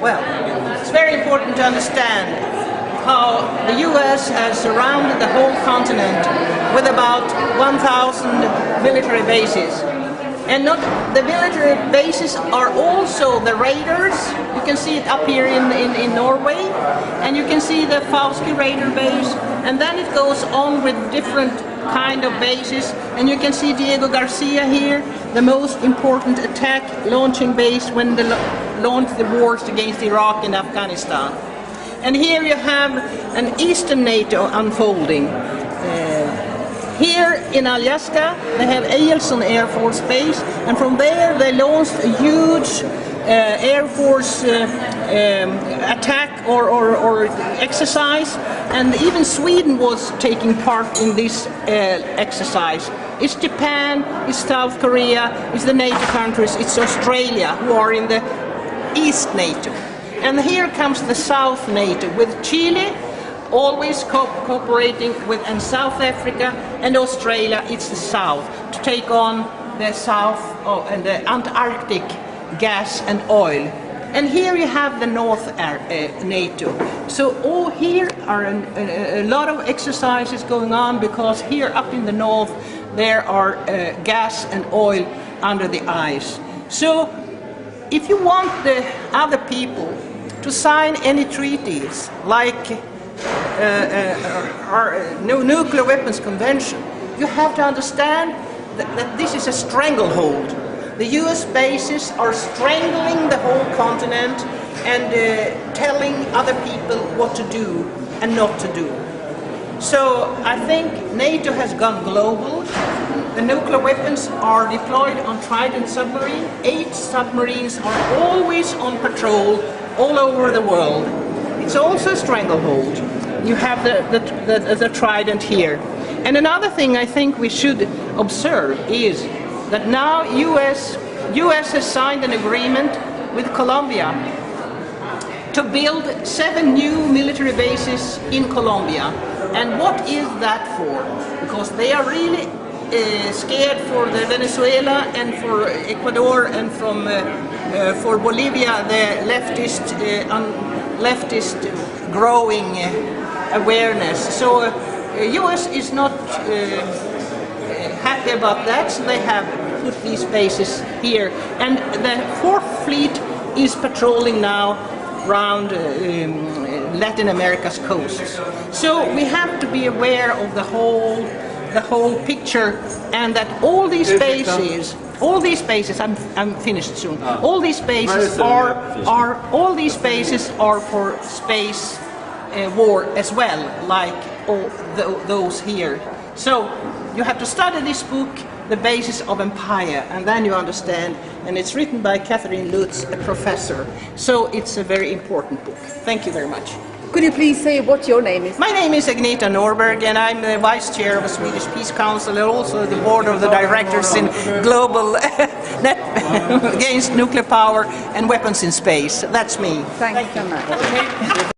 Well, it's very important to understand how the US has surrounded the whole continent with about 1,000 military bases. And not the military bases are also the raiders. You can see it up here in Norway, and you can see the Fauske Raider base, and then it goes on with different kind of bases, and you can see Diego Garcia here, the most important attack launching base when they launched the wars against Iraq and Afghanistan. And here you have an Eastern NATO unfolding. Here in Alaska, they have Eielson Air Force Base, and from there they launched a huge Air Force attack or exercise, and even Sweden was taking part in this exercise. It's Japan, it's South Korea, it's the NATO countries, it's Australia who are in the East NATO. And here comes the South NATO with Chile, always cooperating with, and South Africa and Australia. It's the South to take on the South and the Antarctic gas and oil. And here you have the North NATO. So all here are a lot of exercises going on, because here up in the north there are gas and oil under the ice. So if you want the other people to sign any treaties like our nuclear weapons convention, you have to understand that this is a stranglehold. The US bases are strangling the whole continent and telling other people what to do and not to do. So I think NATO has gone global. The nuclear weapons are deployed on Trident submarine. 8 submarines are always on patrol all over the world. It's also a stranglehold. You have the Trident here. And another thing I think we should observe is that now US has signed an agreement with Colombia to build 7 new military bases in Colombia. And what is that for? Because they are really scared for the Venezuela and for Ecuador and for Bolivia, the leftist growing awareness. So US is not happy about that, so they have put these bases here. And the 4th Fleet is patrolling now around Latin America's coasts. So we have to be aware of the whole picture, and that all these bases, I'm finished soon. All these bases are for space war as well, like all those here. So you have to study this book, The Basis of Empire, and then you understand. And it's written by Catherine Lutz, a professor. So it's a very important book. Thank you very much. Could you please say what your name is? My name is Agneta Norberg, and I'm the Vice Chair of the Swedish Peace Council and also the Board of the Directors in Global Net Against Nuclear Power and Weapons in Space. That's me. Thank you so much.